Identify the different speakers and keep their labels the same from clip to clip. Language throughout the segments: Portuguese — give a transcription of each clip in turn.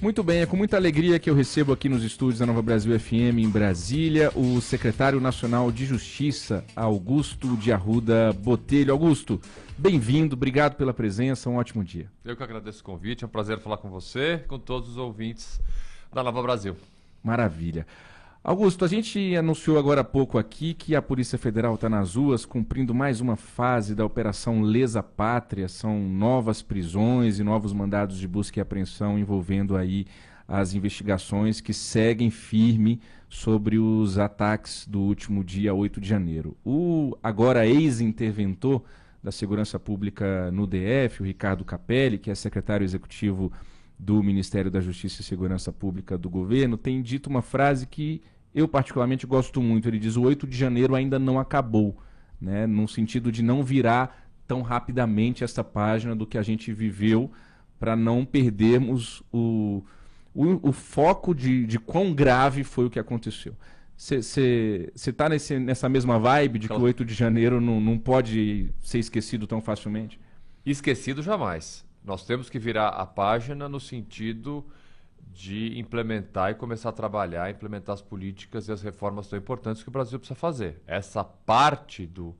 Speaker 1: Muito bem, é com muita alegria que eu recebo aqui nos estúdios da Nova Brasil FM em Brasília o secretário nacional de Justiça, Augusto de Arruda Botelho. Augusto, bem-vindo, obrigado pela presença, um ótimo dia.
Speaker 2: Eu que agradeço o convite, é um prazer falar com você e com todos os ouvintes da Nova Brasil.
Speaker 1: Maravilha. Augusto, a gente anunciou agora há pouco aqui que a Polícia Federal está nas ruas cumprindo mais uma fase da Operação Lesa Pátria. São novas prisões e novos mandados de busca e apreensão envolvendo aí as investigações que seguem firme sobre os ataques do último dia 8 de janeiro. O agora ex-interventor da Segurança Pública no DF, o Ricardo Capelli, que é secretário executivo do Ministério da Justiça e Segurança Pública do governo, tem dito uma frase que eu particularmente gosto muito. Ele diz: o 8 de janeiro ainda não acabou, né? No sentido de não virar tão rapidamente essa página do que a gente viveu, para não perdermos o foco de quão grave foi o que aconteceu. Você está nessa mesma vibe de que o 8 de janeiro não pode ser esquecido tão facilmente?
Speaker 2: Esquecido jamais. Nós temos que virar a página no sentido de implementar e começar a trabalhar, implementar as políticas e as reformas tão importantes que o Brasil precisa fazer. Essa parte do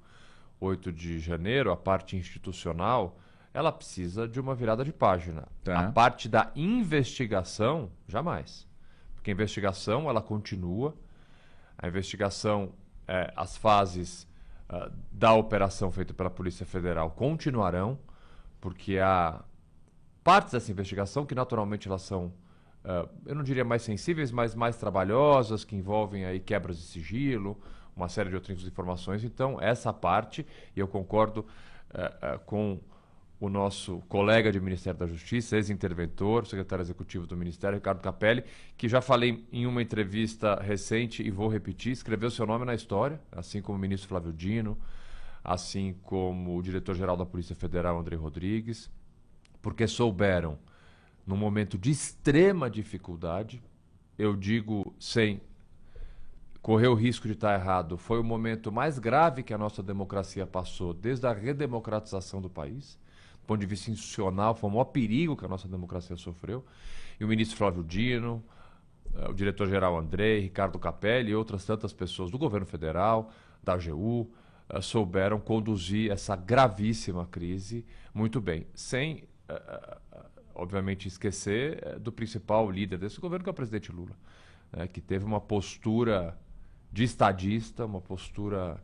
Speaker 2: 8 de janeiro, a parte institucional, ela precisa de uma virada de página.
Speaker 1: Tá.
Speaker 2: A parte da investigação, jamais. Porque a investigação, ela continua. A investigação, as fases da operação feita pela Polícia Federal continuarão, porque há partes dessa investigação que naturalmente elas são, eu não diria mais sensíveis, mas mais trabalhosas, que envolvem aí quebras de sigilo, uma série de outras informações. Então, essa parte, e eu concordo com o nosso colega de Ministério da Justiça, ex-interventor, secretário executivo do Ministério, Ricardo Capelli, que já falei em uma entrevista recente e vou repetir, escreveu seu nome na história, assim como o ministro Flávio Dino, assim como o diretor-geral da Polícia Federal, André Rodrigues, porque souberam, num momento de extrema dificuldade, eu digo sem correr o risco de estar errado, foi o momento mais grave que a nossa democracia passou desde a redemocratização do país. Do ponto de vista institucional, foi o maior perigo que a nossa democracia sofreu. E o ministro Flávio Dino, o diretor-geral André, Ricardo Capelli e outras tantas pessoas do governo federal, da AGU, souberam conduzir essa gravíssima crise muito bem, sem obviamente esquecer do principal líder desse governo, que é o presidente Lula, né, que teve uma postura de estadista, uma postura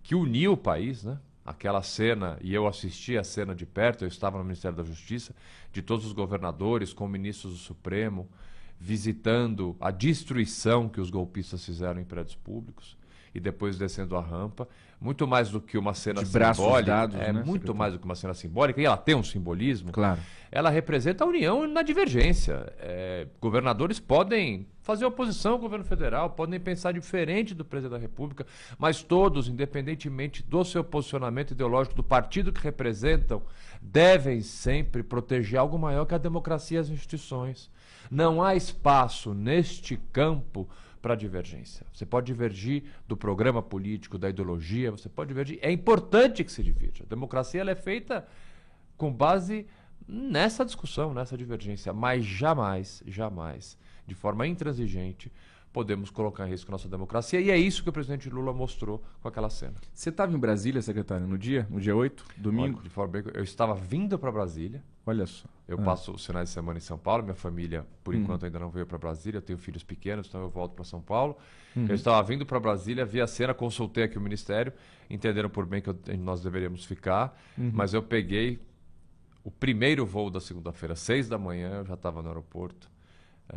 Speaker 2: que uniu o país, né? Aquela cena, e eu assisti a cena de perto, eu estava no Ministério da Justiça, de todos os governadores com ministros do Supremo, visitando a destruição que os golpistas fizeram em prédios públicos e depois descendo a rampa. Muito mais do que uma cena
Speaker 1: de braços
Speaker 2: simbólica,
Speaker 1: dados, né,
Speaker 2: muito
Speaker 1: secretário?
Speaker 2: mais do que uma cena simbólica, e ela tem um simbolismo.
Speaker 1: Claro.
Speaker 2: Ela representa a união na divergência. Governadores podem fazer oposição ao governo federal, podem pensar diferente do presidente da República, mas todos, independentemente do seu posicionamento ideológico, do partido que representam, devem sempre proteger algo maior que a democracia e as instituições. Não há espaço neste campo para divergência. Você pode divergir do programa político, da ideologia, você pode divergir. É importante que se divirja. A democracia ela é feita com base nessa discussão, nessa divergência, mas jamais, jamais, de forma intransigente, podemos colocar em risco a nossa democracia, e é isso que o presidente Lula mostrou com aquela cena.
Speaker 1: Você estava em Brasília, secretário, no dia 8, domingo?
Speaker 2: Olha, de forma bem, eu estava vindo para Brasília.
Speaker 1: Olha só.
Speaker 2: Eu passo os finais de semana em São Paulo, minha família, por enquanto, ainda não veio para Brasília, eu tenho filhos pequenos, então eu volto para São Paulo. Eu estava vindo para Brasília, vi a cena, consultei aqui o Ministério, entenderam por bem que nós deveríamos ficar, mas eu peguei o primeiro voo da segunda-feira, 6 da manhã, eu já estava no aeroporto,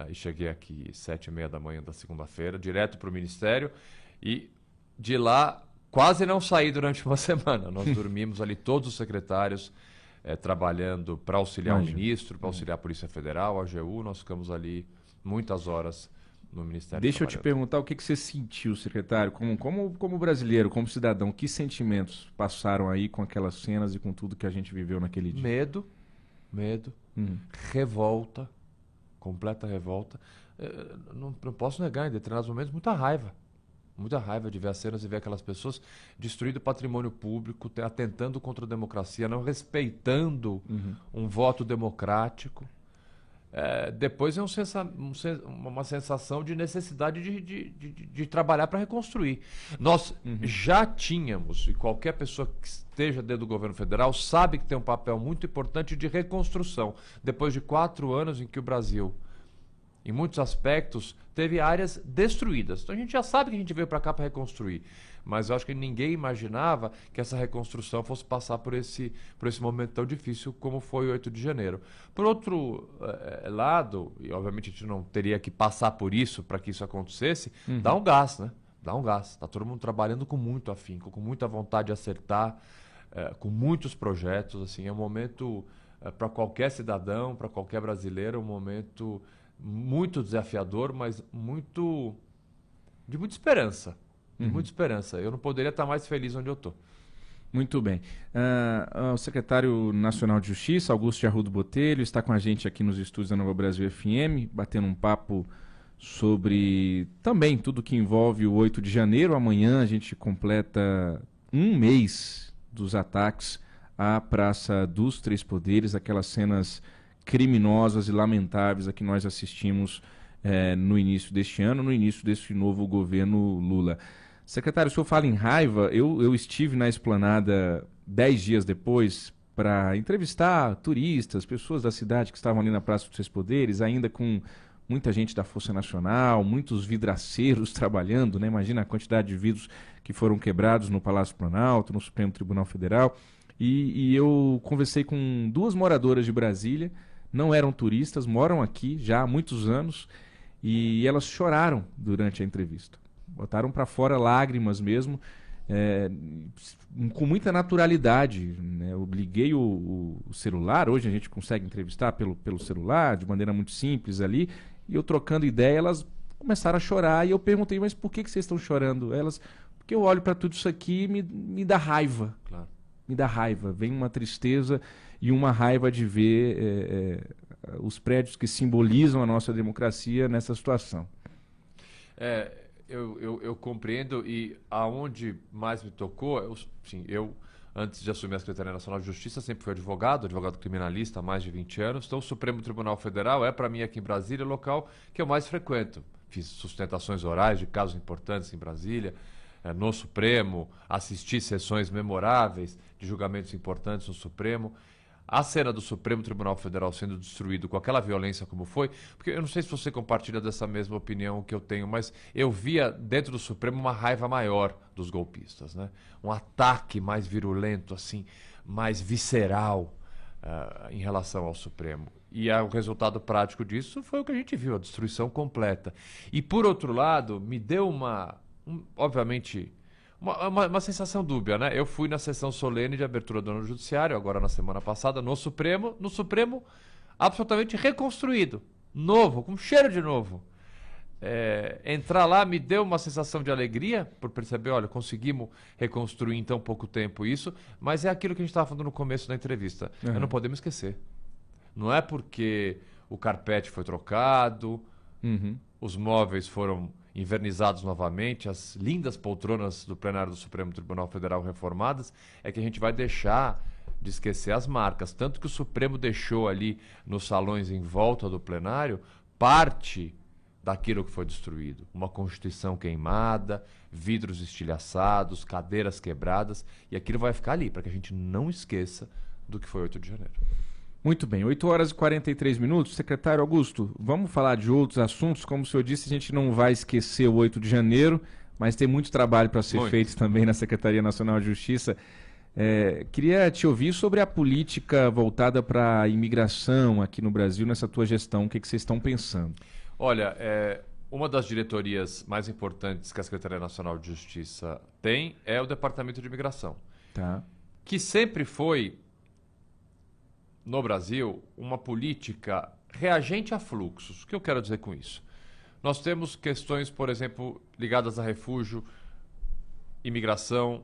Speaker 2: e cheguei aqui 7h30 da manhã da segunda-feira, direto para o Ministério, e de lá quase não saí durante uma semana. Nós dormimos ali, todos os secretários, trabalhando para auxiliar o ministro, para auxiliar a Polícia Federal, a AGU, nós ficamos ali muitas horas no Ministério.
Speaker 1: Deixa eu te perguntar o que você sentiu, secretário, como brasileiro, como cidadão, que sentimentos passaram aí com aquelas cenas e com tudo que a gente viveu naquele dia?
Speaker 2: Medo, revolta, completa revolta. Não posso negar, em determinados momentos, muita raiva de ver as cenas e ver aquelas pessoas destruindo o patrimônio público, atentando contra a democracia, não respeitando um voto democrático. depois é uma sensação de necessidade de trabalhar para reconstruir. Nós já tínhamos, e qualquer pessoa que esteja dentro do governo federal sabe que tem um papel muito importante de reconstrução, depois de 4 anos em que o Brasil, em muitos aspectos, teve áreas destruídas. Então a gente já sabe que a gente veio para cá para reconstruir, mas eu acho que ninguém imaginava que essa reconstrução fosse passar por esse momento tão difícil como foi o 8 de janeiro. Por outro lado, e obviamente a gente não teria que passar por isso para que isso acontecesse, dá um gás, né? Dá um gás. Está todo mundo trabalhando com muito afinco, com muita vontade de acertar, com muitos projetos. Assim, é um momento, para qualquer cidadão, para qualquer brasileiro, um momento muito desafiador, mas de muita esperança. Muita esperança. Eu não poderia estar mais feliz onde eu estou.
Speaker 1: Muito bem. O secretário nacional de Justiça, Augusto de Arruda Botelho, está com a gente aqui nos estúdios da Nova Brasil FM, batendo um papo sobre também tudo que envolve o 8 de janeiro. Amanhã a gente completa um mês dos ataques à Praça dos Três Poderes, aquelas cenas criminosas e lamentáveis a que nós assistimos no início deste ano, no início deste novo governo Lula. Secretário, o senhor fala em raiva. Eu estive na Esplanada 10 dias depois para entrevistar turistas, pessoas da cidade que estavam ali na Praça dos Três Poderes, ainda com muita gente da Força Nacional, muitos vidraceiros trabalhando, né? Imagina a quantidade de vidros que foram quebrados no Palácio Planalto, no Supremo Tribunal Federal. E eu conversei com 2 moradoras de Brasília, não eram turistas, moram aqui já há muitos anos, e elas choraram durante a entrevista. Botaram para fora lágrimas mesmo, com muita naturalidade, né? Eu liguei o celular, hoje a gente consegue entrevistar pelo celular, de maneira muito simples ali, e eu trocando ideia, elas começaram a chorar, e eu perguntei, mas por que vocês estão chorando? Elas, porque eu olho para tudo isso aqui e me dá raiva.
Speaker 2: Claro.
Speaker 1: Me dá raiva, vem uma tristeza e uma raiva de ver os prédios que simbolizam a nossa democracia nessa situação.
Speaker 2: Eu compreendo, e aonde mais me tocou, eu antes de assumir a Secretaria Nacional de Justiça, sempre fui advogado criminalista há mais de 20 anos, então o Supremo Tribunal Federal para mim aqui em Brasília, o local que eu mais frequento. Fiz sustentações orais de casos importantes em Brasília, no Supremo, assisti sessões memoráveis de julgamentos importantes no Supremo. A cena do Supremo Tribunal Federal sendo destruído com aquela violência como foi, porque eu não sei se você compartilha dessa mesma opinião que eu tenho, mas eu via dentro do Supremo uma raiva maior dos golpistas, né? Um ataque mais virulento, assim, mais visceral em relação ao Supremo. E o resultado prático disso foi o que a gente viu, a destruição completa. E, por outro lado, me deu obviamente, uma sensação dúbia, né? Eu fui na sessão solene de abertura do ano judiciário, agora na semana passada, no Supremo absolutamente reconstruído, novo, com cheiro de novo. Entrar lá me deu uma sensação de alegria por perceber, olha, conseguimos reconstruir em tão pouco tempo isso, mas é aquilo que a gente estava falando no começo da entrevista. Não podemos esquecer. Não é porque o carpete foi trocado, os móveis foram invernizados novamente, as lindas poltronas do plenário do Supremo Tribunal Federal reformadas, é que a gente vai deixar de esquecer as marcas. Tanto que o Supremo deixou ali nos salões em volta do plenário parte daquilo que foi destruído. Uma Constituição queimada, vidros estilhaçados, cadeiras quebradas, e aquilo vai ficar ali, para que a gente não esqueça do que foi 8 de janeiro.
Speaker 1: Muito bem, 8 horas e 43 minutos. Secretário Augusto, vamos falar de outros assuntos. Como o senhor disse, a gente não vai esquecer o 8 de janeiro, mas tem muito trabalho para ser feito também na Secretaria Nacional de Justiça. Queria te ouvir sobre a política voltada para a imigração aqui no Brasil, nessa tua gestão. O que vocês estão pensando?
Speaker 2: Olha, uma das diretorias mais importantes que a Secretaria Nacional de Justiça tem é o Departamento de Imigração.
Speaker 1: Tá.
Speaker 2: Que sempre foi, no Brasil, uma política reagente a fluxos. O que eu quero dizer com isso? Nós temos questões, por exemplo, ligadas a refúgio, imigração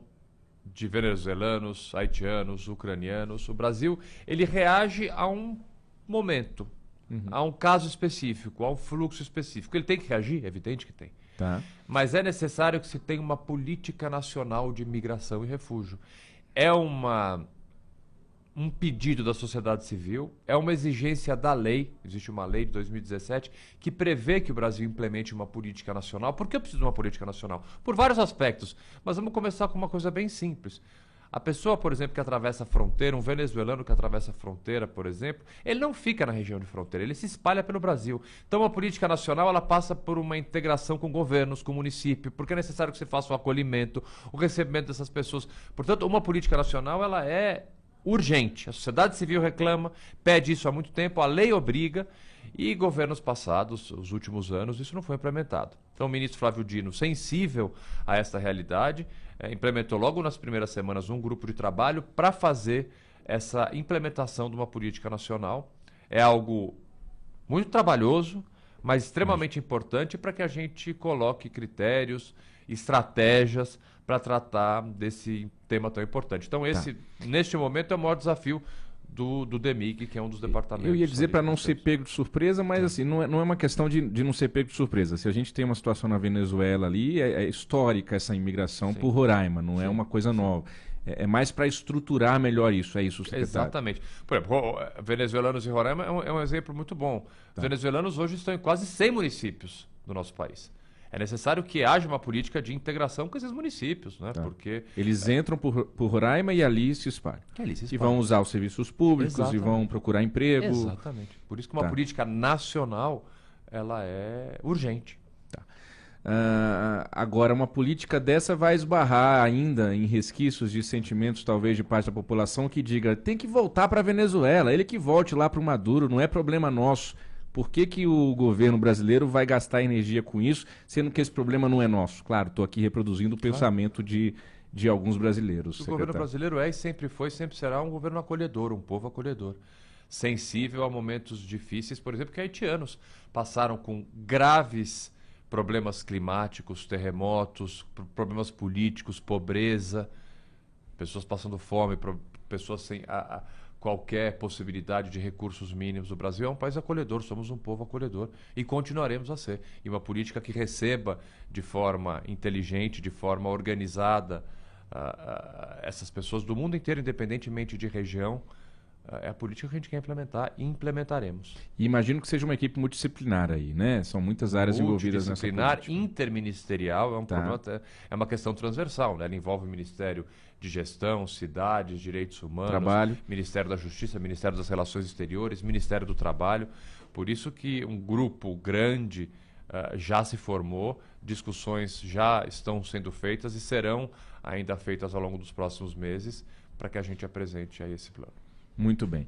Speaker 2: de venezuelanos, haitianos, ucranianos. O Brasil, ele reage a um momento, a um caso específico, a um fluxo específico. Ele tem que reagir? É evidente que tem.
Speaker 1: Tá.
Speaker 2: Mas é necessário que se tenha uma política nacional de imigração e refúgio. É uma um pedido da sociedade civil, é uma exigência da lei. Existe uma lei de 2017 que prevê que o Brasil implemente uma política nacional. Por que eu preciso de uma política nacional? Por vários aspectos. Mas vamos começar com uma coisa bem simples. A pessoa, por exemplo, que atravessa a fronteira, um venezuelano que atravessa a fronteira, por exemplo, ele não fica na região de fronteira, ele se espalha pelo Brasil. Então, a política nacional, ela passa por uma integração com governos, com município, porque é necessário que você faça o acolhimento, o recebimento dessas pessoas. Portanto, uma política nacional, ela é urgente. A sociedade civil reclama, pede isso há muito tempo, a lei obriga, e governos passados, os últimos anos, isso não foi implementado. Então, o ministro Flávio Dino, sensível a esta realidade, implementou logo nas primeiras semanas um grupo de trabalho para fazer essa implementação de uma política nacional. É algo muito trabalhoso, mas extremamente importante para que a gente coloque critérios, estratégias para tratar desse tema tão importante. Então, neste momento, é o maior desafio do DEMIG, que é um dos departamentos.
Speaker 1: Eu ia dizer para não ser pego de surpresa, mas assim, não é uma questão de não ser pego de surpresa. Se a gente tem uma situação na Venezuela ali, é histórica essa imigração por Roraima, não é uma coisa nova. É mais para estruturar melhor isso, é isso, secretário?
Speaker 2: Exatamente. Por exemplo, venezuelanos e Roraima é um exemplo muito bom. Os venezuelanos hoje estão em quase 100 municípios do nosso país. É necessário que haja uma política de integração com esses municípios, né? Porque
Speaker 1: eles entram por Roraima e ali se espalham. E vão usar os serviços públicos e vão procurar emprego.
Speaker 2: Exatamente. Por isso que uma política nacional, ela é urgente.
Speaker 1: Agora, uma política dessa vai esbarrar ainda em resquícios de sentimentos, talvez, de parte da população que diga, tem que voltar para a Venezuela, ele que volte lá para o Maduro, não é problema nosso. Por que o governo brasileiro vai gastar energia com isso, sendo que esse problema não é nosso? Claro, estou aqui reproduzindo o pensamento de alguns brasileiros.
Speaker 2: O governo brasileiro é e sempre foi, sempre será um governo acolhedor, um povo acolhedor. Sensível a momentos difíceis, por exemplo, que haitianos passaram com graves problemas climáticos, terremotos, problemas políticos, pobreza, pessoas passando fome, pessoas sem qualquer possibilidade de recursos mínimos. O Brasil é um país acolhedor, somos um povo acolhedor e continuaremos a ser. E uma política que receba de forma inteligente, de forma organizada, essas pessoas do mundo inteiro, independentemente de região, é a política que a gente quer implementar e implementaremos.
Speaker 1: E imagino que seja uma equipe multidisciplinar aí, né? São muitas áreas envolvidas nessa política.
Speaker 2: Multidisciplinar, interministerial, é uma questão transversal, né? Ela envolve o Ministério de Gestão, Cidades, Direitos Humanos,
Speaker 1: Trabalho.
Speaker 2: Ministério da Justiça, Ministério das Relações Exteriores, Ministério do Trabalho. Por isso que um grupo grande já se formou, discussões já estão sendo feitas e serão ainda feitas ao longo dos próximos meses para que a gente apresente aí esse plano.
Speaker 1: Muito bem.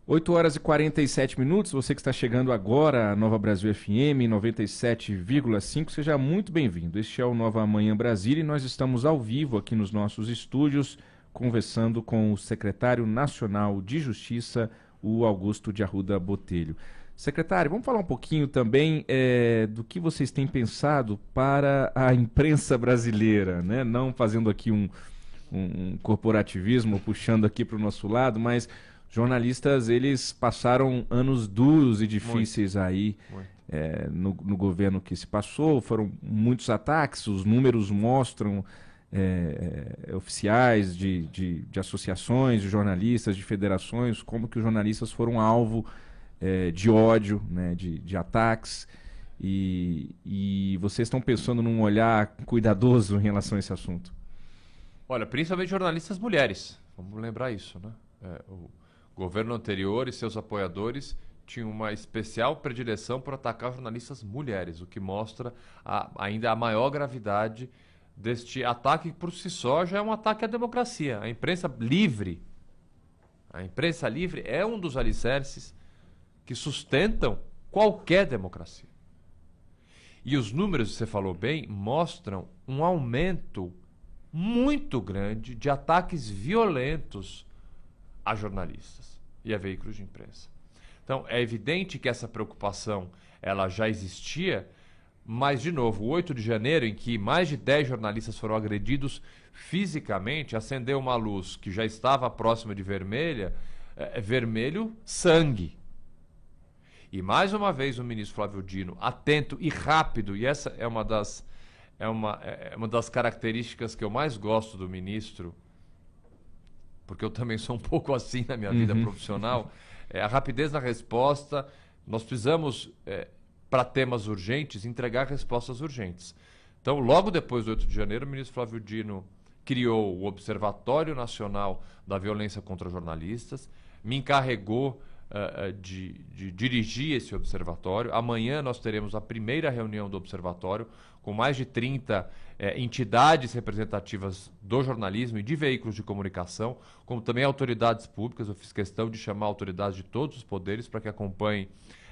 Speaker 1: 8 horas e 47 minutos, você que está chegando agora à Nova Brasil FM 97,5, seja muito bem-vindo. Este é o Nova Manhã Brasília e nós estamos ao vivo aqui nos nossos estúdios, conversando com o secretário nacional de Justiça, o Augusto de Arruda Botelho. Secretário, vamos falar um pouquinho também do que vocês têm pensado para a imprensa brasileira, né? Não fazendo aqui um corporativismo, puxando aqui para o nosso lado, mas jornalistas, eles passaram anos duros e difíceis aí no governo que se passou, foram muitos ataques, os números mostram oficiais de associações, de jornalistas, de federações, como que os jornalistas foram alvo de ódio, né, de ataques, e vocês estão pensando num olhar cuidadoso em relação a esse assunto?
Speaker 2: Olha, principalmente jornalistas mulheres, vamos lembrar isso, né? O governo anterior e seus apoiadores tinham uma especial predileção por atacar jornalistas mulheres, o que mostra ainda a maior gravidade deste ataque, que por si só já é um ataque à democracia. A imprensa livre é um dos alicerces que sustentam qualquer democracia. E os números, você falou bem, mostram um aumento muito grande de ataques violentos a jornalistas e a veículos de imprensa. Então, é evidente que essa preocupação ela já existia, mas, de novo, o 8 de janeiro, em que mais de 10 jornalistas foram agredidos fisicamente, acendeu uma luz que já estava próxima de vermelha, vermelho sangue. E, mais uma vez, o ministro Flávio Dino, atento e rápido, e essa é uma das características que eu mais gosto do ministro, porque eu também sou um pouco assim na minha vida profissional, a rapidez na resposta. Nós precisamos, para temas urgentes, entregar respostas urgentes. Então, logo depois do 8 de janeiro, o ministro Flávio Dino criou o Observatório Nacional da Violência contra Jornalistas, me encarregou de dirigir esse observatório. Amanhã nós teremos a primeira reunião do observatório, com mais de 30 entidades representativas do jornalismo e de veículos de comunicação, como também autoridades públicas. Eu fiz questão de chamar autoridades de todos os poderes para que acompanhem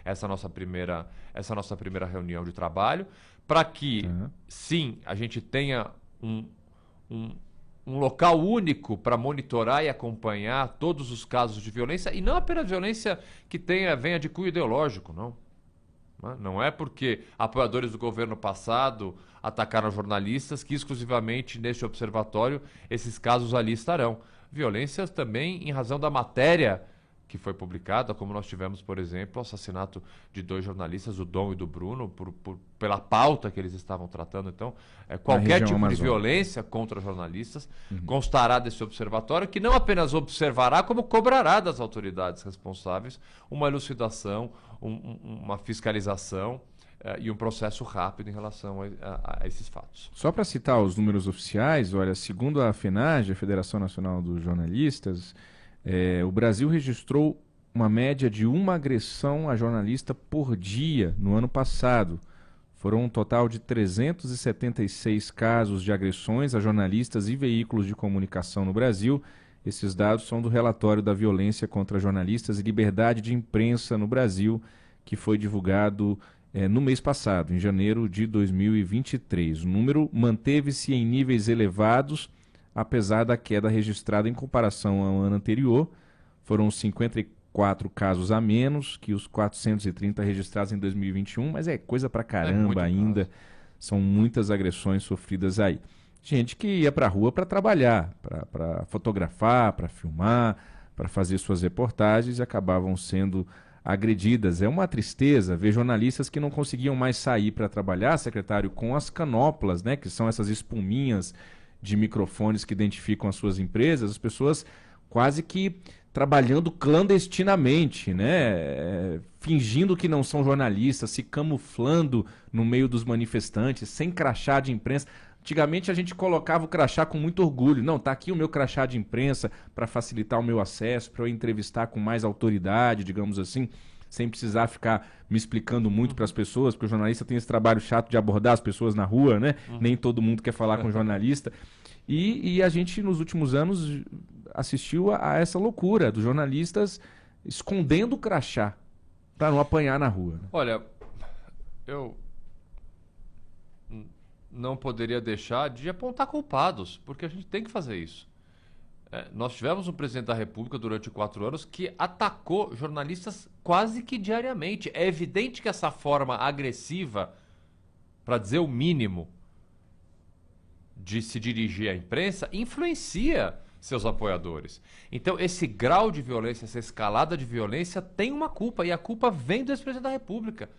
Speaker 2: essa nossa primeira reunião de trabalho, para que, sim, a gente tenha um local único para monitorar e acompanhar todos os casos de violência, e não apenas violência que venha de cunho ideológico, não. Não é porque apoiadores do governo passado atacaram jornalistas que exclusivamente neste observatório esses casos ali estarão. Violências também em razão da matéria que foi publicada, como nós tivemos, por exemplo, o assassinato de 2 jornalistas, o Dom e do Bruno, pela pauta que eles estavam tratando. Então, qualquer tipo de violência contra jornalistas constará desse observatório, que não apenas observará, como cobrará das autoridades responsáveis uma elucidação, uma fiscalização e um processo rápido em relação a esses fatos.
Speaker 1: Só para citar os números oficiais, olha, segundo a FENAGE, a Federação Nacional dos Jornalistas, o Brasil registrou uma média de uma agressão a jornalista por dia no ano passado. Foram um total de 376 casos de agressões a jornalistas e veículos de comunicação no Brasil. Esses dados são do relatório da violência contra jornalistas e liberdade de imprensa no Brasil, que foi divulgado no mês passado, em janeiro de 2023. O número manteve-se em níveis elevados, apesar da queda registrada em comparação ao ano anterior. Foram 54 casos a menos que os 430 registrados em 2021, mas é coisa pra caramba ainda. São muitas agressões sofridas aí. Gente que ia pra rua para trabalhar, para fotografar, para filmar, para fazer suas reportagens e acabavam sendo agredidas. É uma tristeza ver jornalistas que não conseguiam mais sair para trabalhar, secretário, com as canóplas, né, que são essas espuminhas de microfones que identificam as suas empresas, as pessoas quase que trabalhando clandestinamente, né? Fingindo que não são jornalistas, se camuflando no meio dos manifestantes, sem crachá de imprensa. Antigamente a gente colocava o crachá com muito orgulho. Não, tá aqui o meu crachá de imprensa para facilitar o meu acesso, para eu entrevistar com mais autoridade, digamos assim, sem precisar ficar me explicando muito para as pessoas, porque o jornalista tem esse trabalho chato de abordar as pessoas na rua, né? Nem todo mundo quer falar com o jornalista. E a gente, nos últimos anos, assistiu a essa loucura dos jornalistas escondendo o crachá para não apanhar na rua.
Speaker 2: Olha, eu não poderia deixar de apontar culpados, porque a gente tem que fazer isso. Nós tivemos um presidente da República durante 4 anos que atacou jornalistas quase que diariamente. É evidente que essa forma agressiva, para dizer o mínimo, de se dirigir à imprensa, influencia seus apoiadores. Então, esse grau de violência, essa escalada de violência tem uma culpa, e a culpa vem do ex-presidente da República,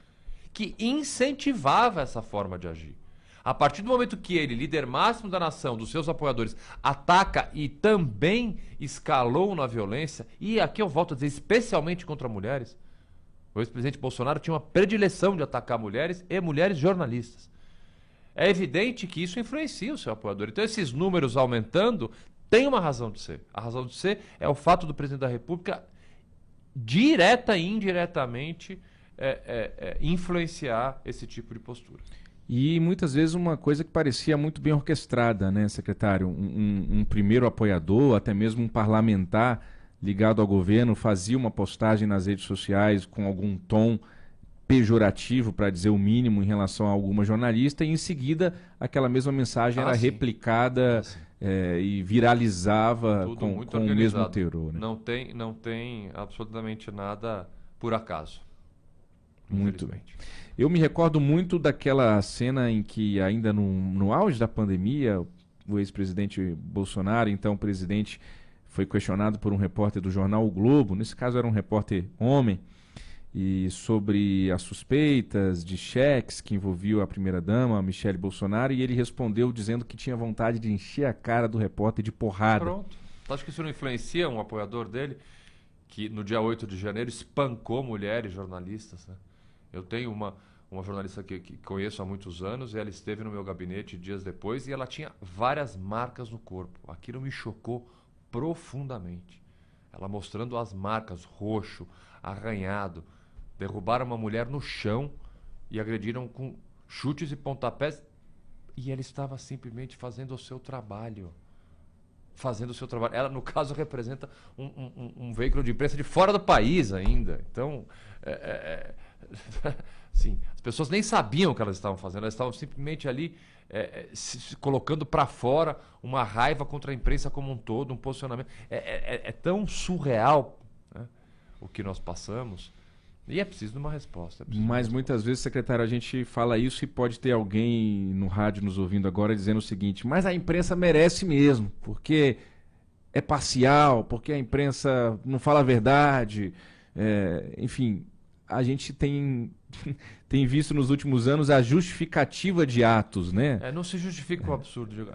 Speaker 2: que incentivava essa forma de agir. A partir do momento que ele, líder máximo da nação, dos seus apoiadores, ataca e também escalou na violência, e aqui eu volto a dizer, especialmente contra mulheres, o ex-presidente Bolsonaro tinha uma predileção de atacar mulheres e mulheres jornalistas. É evidente que isso influencia o seu apoiador. Então, esses números aumentando tem uma razão de ser. A razão de ser é o fato do presidente da República, direta e indiretamente, influenciar esse tipo de postura.
Speaker 1: E muitas vezes uma coisa que parecia muito bem orquestrada, né, secretário? Um primeiro apoiador, até mesmo um parlamentar ligado ao governo, fazia uma postagem nas redes sociais com algum tom pejorativo, para dizer o mínimo, em relação a alguma jornalista, e em seguida aquela mesma mensagem era replicada e viralizava com o mesmo teor. Né?
Speaker 2: Não tem absolutamente nada por acaso.
Speaker 1: Muito bem. Eu me recordo muito daquela cena em que, ainda no auge da pandemia, o ex-presidente Bolsonaro, então presidente, foi questionado por um repórter do jornal O Globo, nesse caso era um repórter homem, e sobre as suspeitas de cheques que envolviam a primeira-dama, Michele Bolsonaro, e ele respondeu dizendo que tinha vontade de encher a cara do repórter de porrada.
Speaker 2: Pronto, Você acha que isso não influencia um apoiador dele, que no dia 8 de janeiro espancou mulheres jornalistas, né? Eu tenho uma jornalista que conheço há muitos anos, e ela esteve no meu gabinete dias depois, e ela tinha várias marcas no corpo. Aquilo me chocou profundamente. Ela mostrando as marcas, roxo, arranhado. Derrubaram uma mulher no chão e agrediram com chutes e pontapés, e ela estava simplesmente fazendo o seu trabalho. Fazendo o seu trabalho. Ela, no caso, representa um veículo de imprensa de fora do país ainda. Então, sim, as pessoas nem sabiam o que elas estavam fazendo. Elas estavam simplesmente ali se colocando para fora uma raiva contra a imprensa como um todo, um posicionamento. É tão surreal, né, o que nós passamos. E é preciso de uma resposta.
Speaker 1: Mas muitas vezes, secretário, a gente fala isso e pode ter alguém no rádio nos ouvindo agora dizendo o seguinte: mas a imprensa merece mesmo, porque é parcial, porque a imprensa não fala a verdade. Enfim, a gente tem visto nos últimos anos a justificativa de atos, né?
Speaker 2: Não se justifica o absurdo.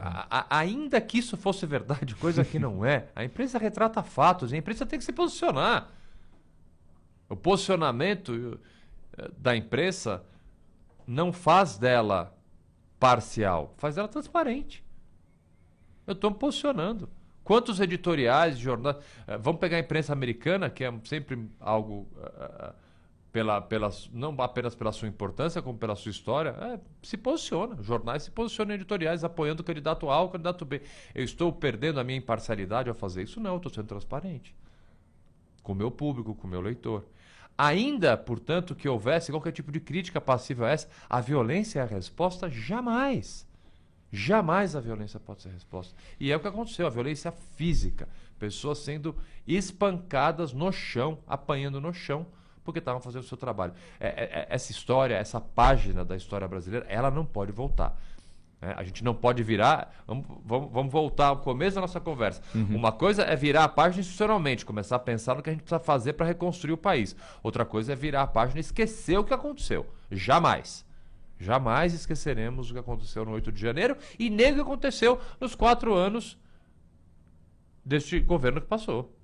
Speaker 2: Ainda que isso fosse verdade, coisa que não é, a imprensa retrata fatos e a imprensa tem que se posicionar. O posicionamento da imprensa não faz dela parcial, faz dela transparente. Eu estou me posicionando. Quantos editoriais, jornais... Vamos pegar a imprensa americana, que é sempre algo, não apenas pela sua importância, como pela sua história, se posiciona. Jornais se posicionam em editoriais apoiando o candidato A ou o candidato B. Eu estou perdendo a minha imparcialidade ao fazer isso? Não, eu estou sendo transparente. Com o meu público, com o meu leitor. Ainda, portanto, que houvesse qualquer tipo de crítica passiva a essa, a violência é a resposta? Jamais. Jamais a violência pode ser a resposta. E é o que aconteceu, a violência física. Pessoas sendo espancadas no chão, apanhando no chão, porque estavam fazendo o seu trabalho. Essa história, essa página da história brasileira, ela não pode voltar. A gente não pode virar... Vamos voltar ao começo da nossa conversa. Uma coisa é virar a página institucionalmente, começar a pensar no que a gente precisa fazer para reconstruir o país. Outra coisa é virar a página e esquecer o que aconteceu. Jamais. Jamais esqueceremos o que aconteceu no 8 de janeiro e nem o que aconteceu nos 4 anos deste governo que passou.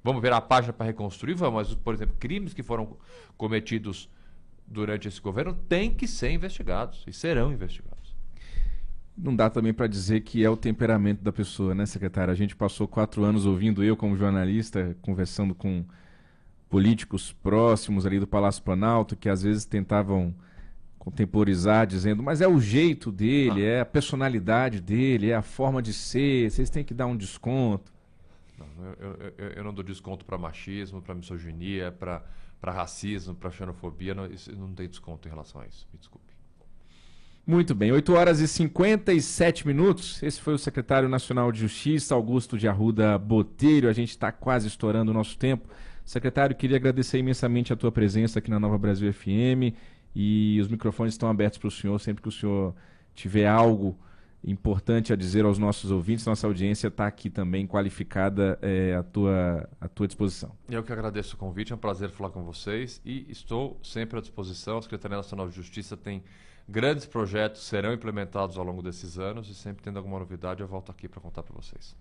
Speaker 2: Vamos virar a página para reconstruir? Vamos, mas, por exemplo, crimes que foram cometidos durante esse governo têm que ser investigados e serão investigados.
Speaker 1: Não dá também para dizer que é o temperamento da pessoa, né, secretário? A gente passou 4 anos ouvindo, eu como jornalista, conversando com políticos próximos ali do Palácio Planalto, que às vezes tentavam contemporizar, dizendo, mas é o jeito dele, é a personalidade dele, é a forma de ser, vocês têm que dar um desconto.
Speaker 2: Não, eu não dou desconto para machismo, para misoginia, para racismo, para xenofobia, não tem desconto em relação a isso, me desculpe.
Speaker 1: Muito bem, 8h57. Esse foi o secretário nacional de Justiça, Augusto de Arruda Botelho. A gente está quase estourando o nosso tempo. Secretário, queria agradecer imensamente a tua presença aqui na Nova Brasil FM, e os microfones estão abertos para o senhor, sempre que o senhor tiver algo importante a dizer aos nossos ouvintes. Nossa audiência está aqui também qualificada à tua disposição.
Speaker 2: Eu que agradeço o convite, é um prazer falar com vocês e estou sempre à disposição. A Secretaria Nacional de Justiça tem grandes projetos, serão implementados ao longo desses anos, e sempre tendo alguma novidade eu volto aqui para contar para vocês.